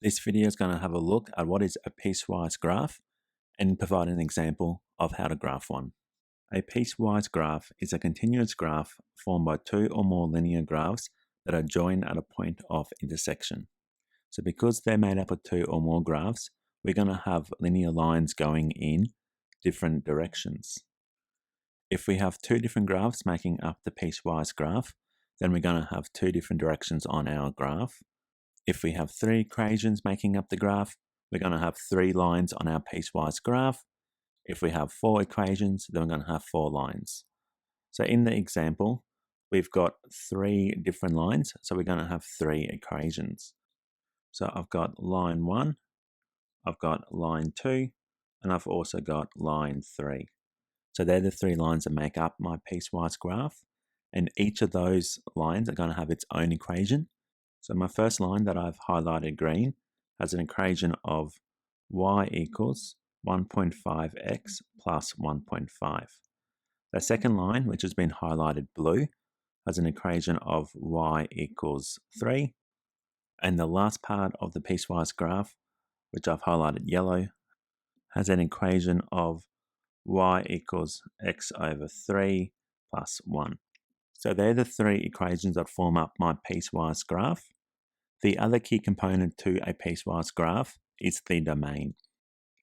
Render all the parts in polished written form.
This video is going to have a look at what is a piecewise graph and provide an example of how to graph one. A piecewise graph is a continuous graph formed by two or more linear graphs that are joined at a point of intersection. So because they're made up of two or more graphs, we're going to have linear lines going in different directions. If we have two different graphs making up the piecewise graph, then we're going to have two different directions on our graph. If we have three equations making up the graph, we're going to have three lines on our piecewise graph. If we have four equations, then we're going to have four lines. So in the example, we've got three different lines, so we're going to have three equations. So I've got line 1, I've got line 2, and I've also got line 3. So they're the three lines that make up my piecewise graph, and each of those lines are going to have its own equation. So my first line that I've highlighted green has an equation of y equals 1.5x plus 1.5. The second line, which has been highlighted blue, has an equation of y equals 3. And the last part of the piecewise graph, which I've highlighted yellow, has an equation of y equals x over 3 plus 1. So they're the three equations that form up my piecewise graph. The other key component to a piecewise graph is the domain.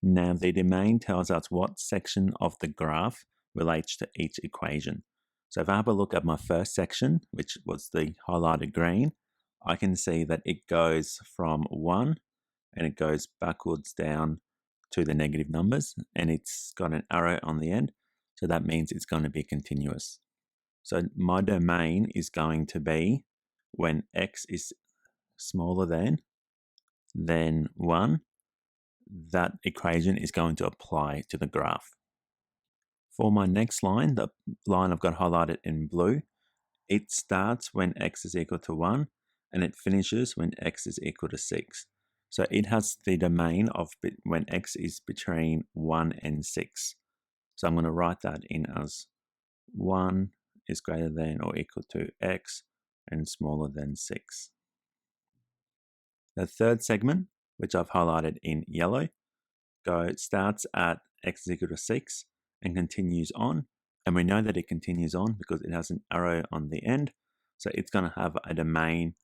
Now, the domain tells us what section of the graph relates to each equation. So if I have a look at my first section, which was the highlighted green, I can see that it goes from 1 and it goes backwards down to the negative numbers, and it's got an arrow on the end, so that means it's going to be continuous. So my domain is going to be when x is smaller than 1, that equation is going to apply to the graph. For my next line, the line I've got highlighted in blue, it starts when x is equal to 1 and it finishes when x is equal to 6. So it has the domain of when x is between 1 and 6. So I'm going to write that in as 1 is greater than or equal to x and smaller than 6. The third segment, which I've highlighted in yellow, starts at x is equal to 6 and continues on. And we know that it continues on because it has an arrow on the end. So it's going to have a domain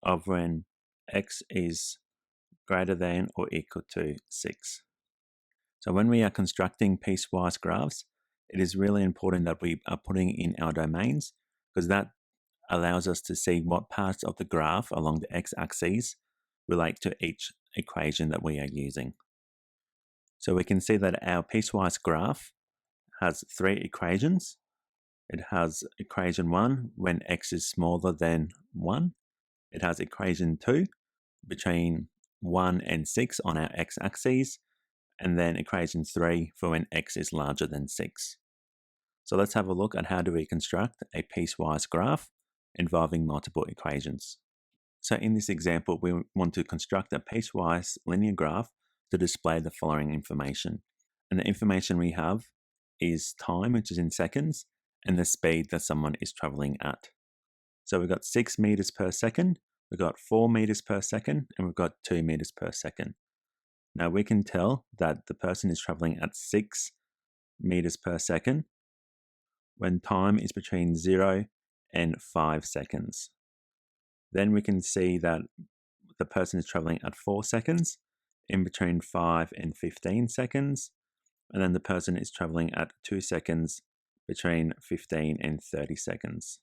of when x is greater than or equal to 6. So when we are constructing piecewise graphs, it is really important that we are putting in our domains, because that allows us to see what parts of the graph along the x-axis relate to each equation that we are using. So we can see that our piecewise graph has three equations. It has equation 1 when x is smaller than 1. It has equation 2 between 1 and 6 on our x-axis, and then equation 3 for when x is larger than 6. So let's have a look at how do we construct a piecewise graph involving multiple equations. So in this example, we want to construct a piecewise linear graph to display the following information. And the information we have is time, which is in seconds, and the speed that someone is traveling at. So we've got 6 meters per second, we've got 4 meters per second, and we've got 2 meters per second. Now we can tell that the person is traveling at 6 meters per second when time is between 0 and 5 seconds. Then we can see that the person is traveling at 4 seconds, in between 5 and 15 seconds, and then the person is traveling at 2 seconds, between 15 and 30 seconds.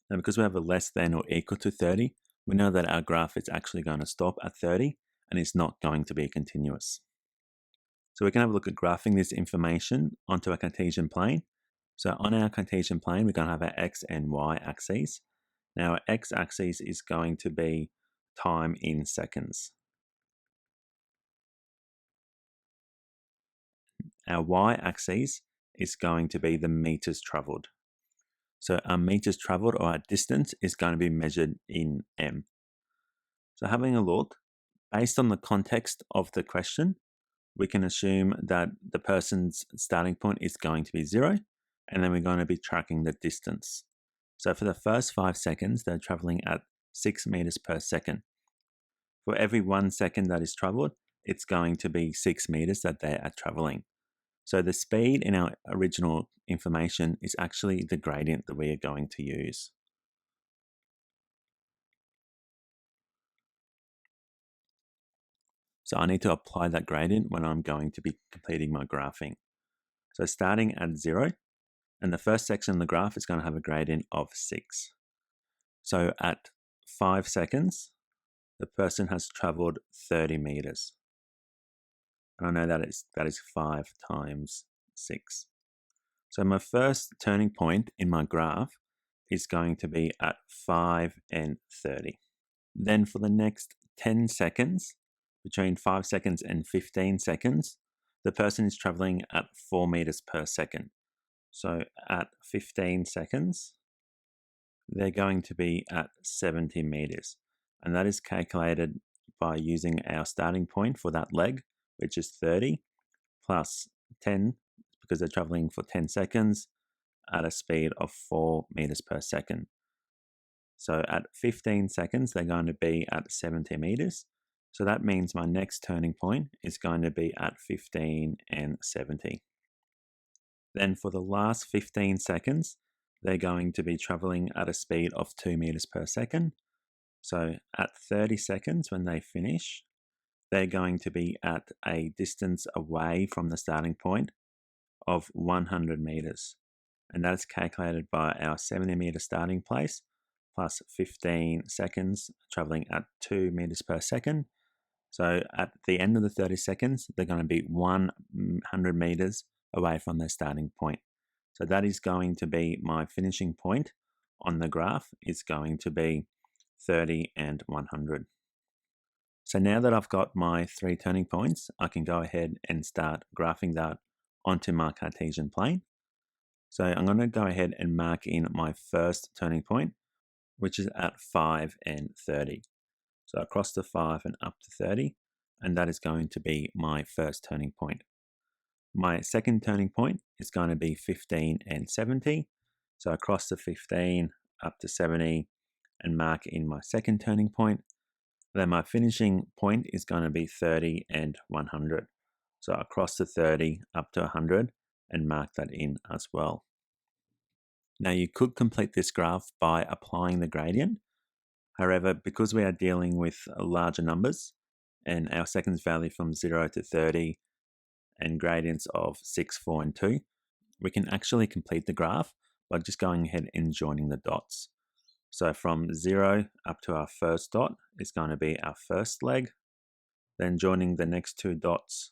Now because we have a less than or equal to 30, we know that our graph is actually going to stop at 30 and it's not going to be continuous. So we can have a look at graphing this information onto a Cartesian plane. So on our Cartesian plane, we're going to have our x and y axes. Now our x-axis is going to be time in seconds. Our y-axis is going to be the meters traveled. So our meters traveled, or our distance, is going to be measured in m. So having a look, based on the context of the question, we can assume that the person's starting point is going to be 0, and then we're going to be tracking the distance. So for the first 5 seconds, they're traveling at 6 meters per second. For every 1 second that is traveled, it's going to be 6 meters that they are traveling. So the speed in our original information is actually the gradient that we are going to use. So I need to apply that gradient when I'm going to be completing my graphing. So starting at 0, and the first section of the graph is going to have a gradient of 6. So at 5 seconds, the person has traveled 30 meters. And I know that is 5 times 6. So my first turning point in my graph is going to be at 5 and 30. Then for the next 10 seconds, between 5 seconds and 15 seconds, the person is traveling at 4 meters per second. So at 15 seconds, they're going to be at 70 meters. And that is calculated by using our starting point for that leg, which is 30, plus 10, because they're traveling for 10 seconds at a speed of 4 meters per second. So at 15 seconds, they're going to be at 70 meters. So that means my next turning point is going to be at 15 and 70. Then for the last 15 seconds, they're going to be traveling at a speed of 2 meters per second. So at 30 seconds, when they finish, they're going to be at a distance away from the starting point of 100 meters. And that's calculated by our 70 meter starting place plus 15 seconds traveling at 2 meters per second. So at the end of the 30 seconds, they're going to be 100 meters away from their starting point. So that is going to be my finishing point on the graph. Is going to be 30 and 100. So now that I've got my 3 turning points, I can go ahead and start graphing that onto my Cartesian plane. So I'm going to go ahead and mark in my first turning point, which is at 5 and 30. So across the 5 and up to 30, and that is going to be my first turning point. My second turning point is going to be 15 and 70. So across the 15 up to 70 and mark in my second turning point. Then my finishing point is going to be 30 and 100. So across the 30 up to 100 and mark that in as well. Now you could complete this graph by applying the gradient. However, because we are dealing with larger numbers and our seconds vary from 0 to 30 and gradients of 6, 4, and 2, we can actually complete the graph by just going ahead and joining the dots. So from 0 up to our first dot is going to be our first leg, then joining the next 2 dots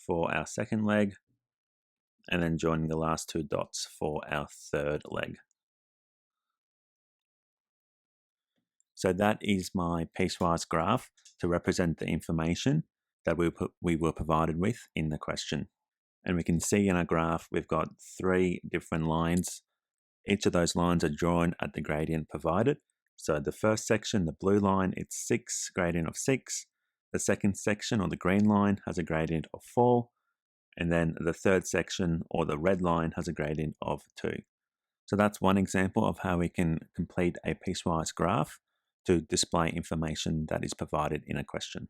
for our second leg, and then joining the last 2 dots for our third leg. So that is my piecewise graph to represent the information that we were provided with in the question. And we can see in our graph we've got 3 different lines. Each of those lines are drawn at the gradient provided. So the first section, the blue line, it's 6, gradient of 6. The second section, or the green line, has a gradient of 4. And then the third section, or the red line, has a gradient of 2. So that's one example of how we can complete a piecewise graph to display information that is provided in a question.